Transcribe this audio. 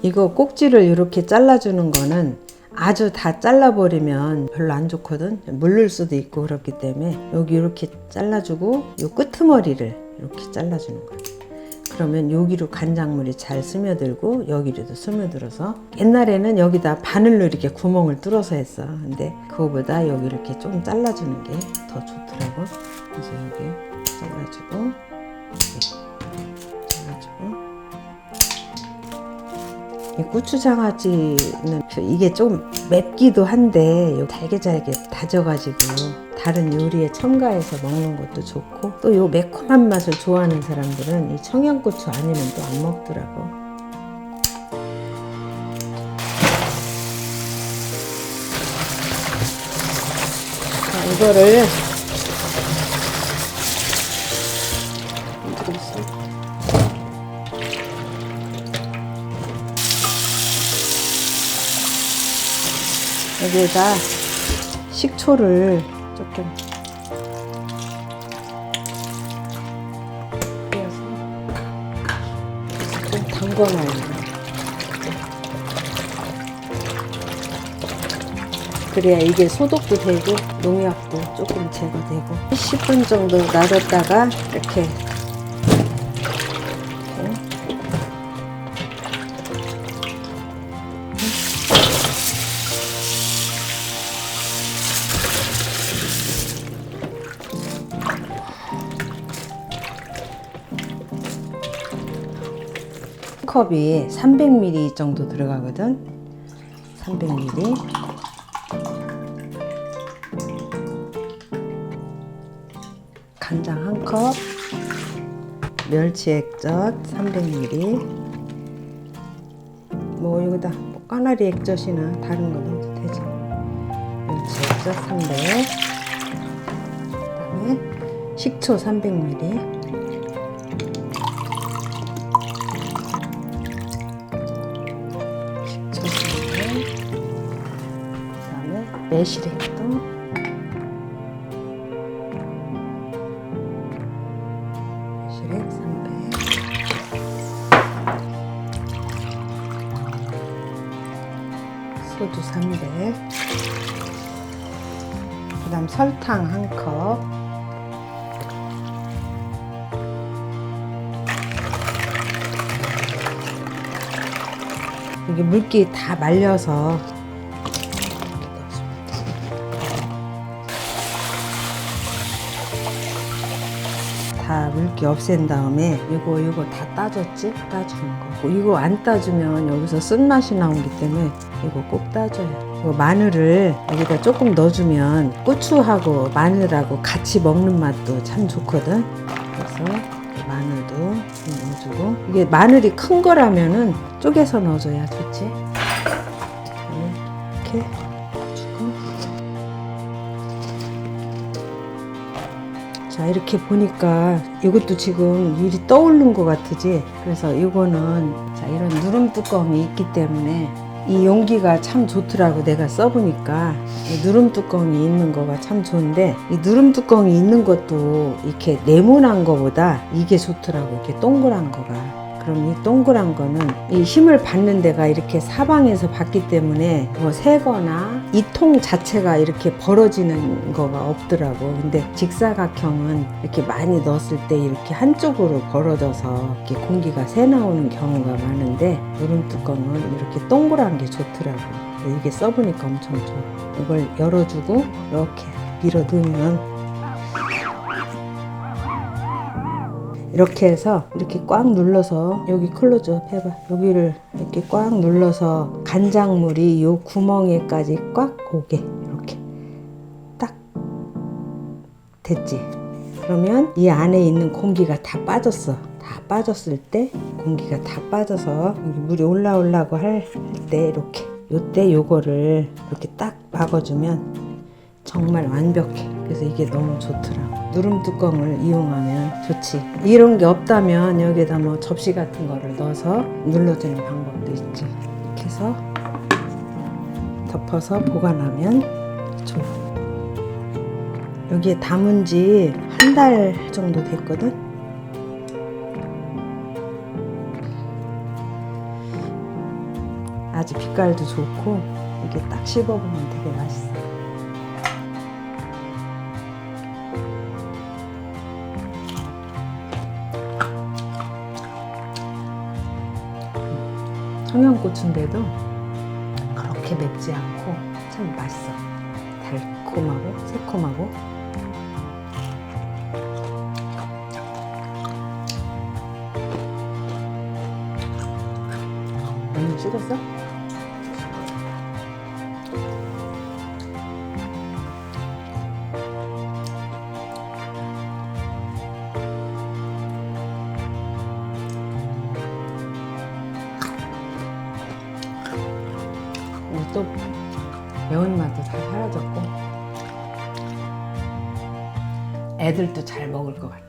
이거 꼭지를 이렇게 잘라주는 거는 아주 다 잘라버리면 별로 안 좋거든. 물릴 수도 있고 그렇기 때문에 여기 이렇게 잘라주고 요 끄트머리를 이렇게 잘라주는 거야. 그러면 여기로 간장물이 잘 스며들고 여기로도 스며들어서, 옛날에는 여기다 바늘로 이렇게 구멍을 뚫어서 했어. 근데 그거보다 여기 이렇게 좀 잘라주는 게 더 좋더라고. 그래서 여기 잘라주고 여기 잘라주고. 이 고추장아찌는 이게 좀 맵기도 한데 잘게 다져가지고 다른 요리에 첨가해서 먹는 것도 좋고, 또 요 매콤한 맛을 좋아하는 사람들은 이 청양고추 아니면 또 안 먹더라고. 자, 이거를 여기에다 식초를 조금 뿌려서 좀 담궈놔요. 그래야 이게 소독도 되고 농약도 조금 제거되고. 10분 정도 놔뒀다가 이렇게 컵이 300ml 정도 들어가거든. 300ml. 간장 1컵, 멸치 액젓 300ml. 뭐 여기다 뭐 까나리 액젓이나 다른 거 넣어도 되지. 멸치 액젓 300. 그다음에 식초 300ml. 매실액도, 매실액 300, 소주 300, 그 다음 설탕 1컵, 이게 물기 다 말려서 다 물기 없앤 다음에 이거 다 따졌지? 따주는 거. 이거 안 따주면 여기서 쓴맛이 나오기 때문에 이거 꼭 따줘요. 이거 마늘을 여기다 조금 넣어주면 고추하고 마늘하고 같이 먹는 맛도 참 좋거든. 그래서 마늘도 좀 넣어주고, 이게 마늘이 큰 거라면은 쪼개서 넣어줘야 좋지. 이렇게 넣어주고. 자, 이렇게 보니까 이것도 지금 일이 떠오른 것 같으지. 그래서 이거는 자, 이런 누름 뚜껑이 있기 때문에 이 용기가 참 좋더라고. 내가 써보니까 이 누름 뚜껑이 있는 거가 참 좋은데, 이 누름 뚜껑이 있는 것도 이렇게 네모난 거보다 이게 좋더라고. 이렇게 동그란 거가. 그럼 이 동그란 거는 이 힘을 받는 데가 이렇게 사방에서 받기 때문에 뭐 새거나 이 통 자체가 이렇게 벌어지는 거가 없더라고. 근데 직사각형은 이렇게 많이 넣었을 때 이렇게 한쪽으로 벌어져서 이렇게 공기가 새 나오는 경우가 많은데, 누름 뚜껑은 이렇게 동그란 게 좋더라고. 이게 써보니까 엄청 좋아. 이걸 열어주고 이렇게 밀어 넣으면 이렇게 해서 이렇게 꽉 눌러서, 여기 클로즈업 해봐. 여기를 이렇게 꽉 눌러서 간장물이 요 구멍에까지 꽉 오게 이렇게 딱 됐지. 그러면 이 안에 있는 공기가 다 빠졌어. 다 빠졌을 때, 공기가 다 빠져서 여기 물이 올라오려고 할 때 이렇게, 요때 요거를 이렇게 딱 막아주면 정말 완벽해. 그래서 이게 너무 좋더라고. 누름 뚜껑을 이용하면 좋지. 이런 게 없다면 여기에다 뭐 접시 같은 거를 넣어서 눌러주는 방법도 있지. 이렇게 해서 덮어서 보관하면 좋아. 여기에 담은 지 한 달 정도 됐거든. 가지 빛깔도 좋고 이게 딱 씹어보면 되게 맛있어. 청양고추인데도 그렇게 맵지 않고 참 맛있어. 달콤하고 새콤하고. 식었어? 또 매운맛도 다 사라졌고 애들도 잘 먹을 것 같아.